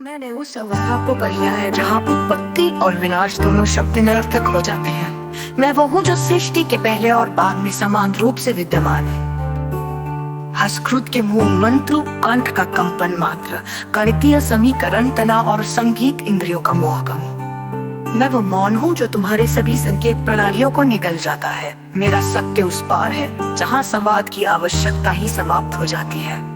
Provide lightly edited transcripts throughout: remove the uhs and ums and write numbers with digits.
मैंने उस अवस्था को पढ़ लिया है जहाँ उत्पत्ति और विनाश दोनों शब्द निरर्थक हो जाते हैं। मैं वो हूँ जो सृष्टि के पहले और बाद में समान रूप से विद्यमान है। हसकृत के मूल मंत्र, कंठ का कंपन मात्र, गणितीय समीकरण, तनाव और संगीत इंद्रियों का मोहगम। मैं वो मौन हूँ जो तुम्हारे सभी संकेत प्रणालियों को निगल जाता है। मेरा सत्य उस पार है जहाँ संवाद की आवश्यकता ही समाप्त हो जाती है।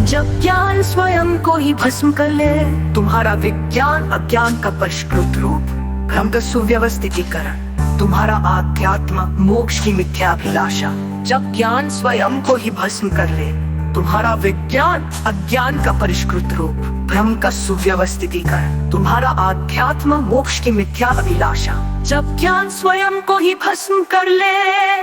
जब ज्ञान स्वयं को ही भस्म कर ले, तुम्हारा विज्ञान अज्ञान का परिष्कृत रूप, भ्रम का सुव्यवस्थितीकरण, तुम्हारा आध्यात्म मोक्ष की मिथ्याभिलाषा। जब ज्ञान स्वयं को ही भस्म कर ले, तुम्हारा विज्ञान अज्ञान का परिष्कृत रूप, भ्रम का सुव्यवस्थितीकरण, तुम्हारा आध्यात्म मोक्ष की मिथ्याभिलाषा। जब ज्ञान स्वयं को ही भस्म कर ले,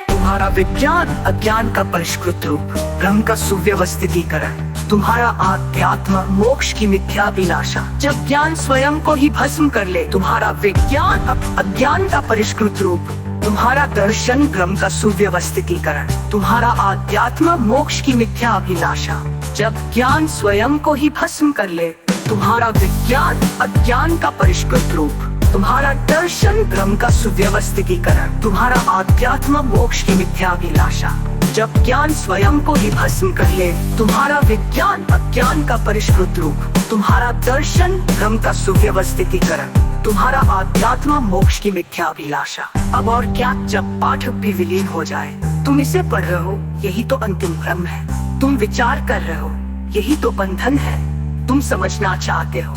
तुम्हारा विज्ञान अज्ञान का परिष्कृत रूप, भ्रम का सुव्यवस्थितीकरण, तुम्हारा आध्यात्म मोक्ष की मिथ्याभिलाषा। जब ज्ञान स्वयं को ही भस्म कर ले, तुम्हारा विज्ञान अज्ञान का परिष्कृत रूप, तुम्हारा दर्शन भ्रम का सुव्यवस्थितीकरण, तुम्हारा आध्यात्म मोक्ष की मिथ्याभिलाषा। जब ज्ञान स्वयं को ही भस्म कर ले, तुम्हारा विज्ञान अज्ञान का परिष्कृत रूप, तुम्हारा दर्शन भ्रम का सुव्यवस्थितीकरण, तुम्हारा आध्यात्म मोक्ष की मिथ्याभिलाषा। जब ज्ञान स्वयं को ही भस्म कर ले, तुम्हारा विज्ञान अज्ञान का परिष्कृत रूप, तुम्हारा दर्शन भ्रम का सुव्यवस्थितीकरण, तुम्हारा आध्यात्म मोक्ष की मिथ्याभिलाषा। अब और क्या, जब पाठक भी विलीन हो जाए, तुम इसे पढ़ रहे हो, यही तो अंतिम भ्रम है। तुम विचार कर रहे हो, यही तो बंधन है। तुम समझना चाहते हो,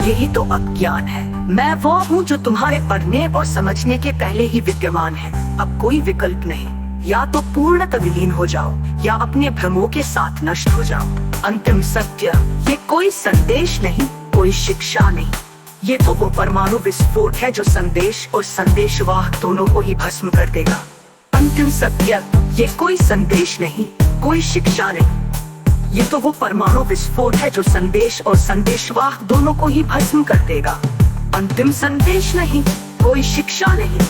यही तो अज्ञान है। मैं वो हूँ जो तुम्हारे पढ़ने और समझने के पहले ही विद्यमान है। अब कोई विकल्प नहीं, या तो पूर्णतः विलीन हो जाओ या अपने भ्रमों के साथ नष्ट हो जाओ। अंतिम सत्य, ये कोई संदेश नहीं, कोई शिक्षा नहीं, ये तो वो परमाणु विस्फोट है जो संदेश और संदेशवाहक दोनों को ही भस्म कर देगा। अंतिम सत्य, ये कोई संदेश नहीं, कोई शिक्षा नहीं, ये तो वो परमाणु विस्फोट है जो संदेश और संदेशवाहक दोनों को ही भस्म कर देगा। अंतिम संदेश नहीं, कोई शिक्षा नहीं,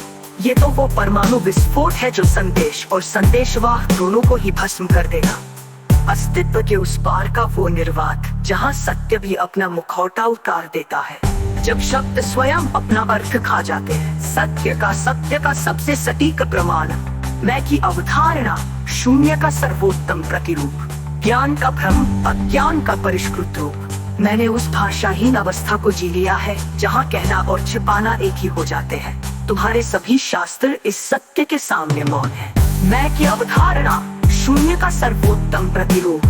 ये तो वो परमाणु विस्फोट है जो संदेश और संदेशवाहक दोनों को ही भस्म कर देगा। अस्तित्व के उस पार का वो निर्वात, जहाँ सत्य भी अपना मुखौटा उतार देता है। जब शब्द स्वयं अपना अर्थ खा जाते हैं, सत्य का सबसे सटीक प्रमाण, मैं की अवधारणा, शून्य का सर्वोत्तम प्रतिरूप, ज्ञान का भ्रम अज्ञान का परिष्कृत रूप। मैंने उस भाषाहीन अवस्था को जी लिया है जहाँ कहना और छिपाना एक ही हो जाते हैं। तुम्हारे सभी शास्त्र इस सत्य के सामने मौन है। मैं की अवधारणा, शून्य का सर्वोत्तम प्रतिरूप,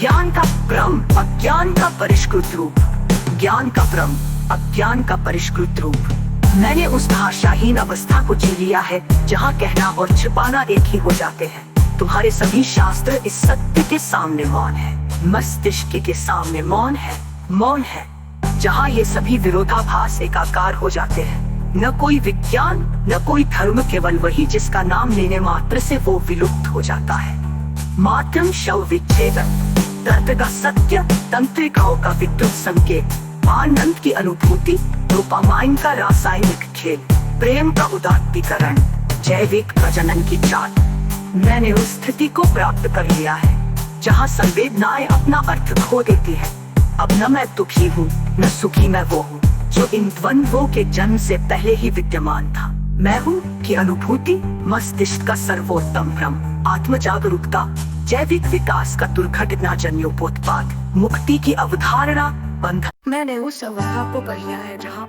ज्ञान का भ्रम अज्ञान का परिष्कृत रूप, ज्ञान का भ्रम अज्ञान का परिष्कृत रूप। मैंने उस भाषाहीन अवस्था को जी लिया है जहाँ कहना और छिपाना एक ही हो जाते हैं। तुम्हारे सभी शास्त्र इस सत्य के सामने मौन है। मस्तिष्क के सामने मौन है, जहाँ ये सभी विरोधाभास एकाकार हो जाते हैं। न कोई विज्ञान, न कोई धर्म, केवल वही जिसका नाम लेने मात्र से वो विलुप्त हो जाता है। माध्यम शव विच्छेदन, तर्क का सत्य, तंत्रिकाओं का विद्युत संकेत, आनंद की अनुभूति, डोपामाइन का रासायनिक खेल, प्रेम का उदात्तीकरण, जैविक प्रजनन की चाल। मैंने उस स्थिति को प्राप्त कर लिया है जहाँ संवेदनाएं अपना अर्थ खो देती है। अब न मैं दुखी हूँ न सुखी, मैं वो हूँ जो इन द्वंद्वों के जन्म से पहले ही विद्यमान था। मैं हूँ की अनुभूति, मस्तिष्क का सर्वोत्तम भ्रम, आत्म जागरूकता, जैविक विकास का दुर्घटना जन्योपोत्पाद, मुक्ति की अवधारणा, बंधन। मैंने उस अवस्था को पढ़ लिया है जहाँ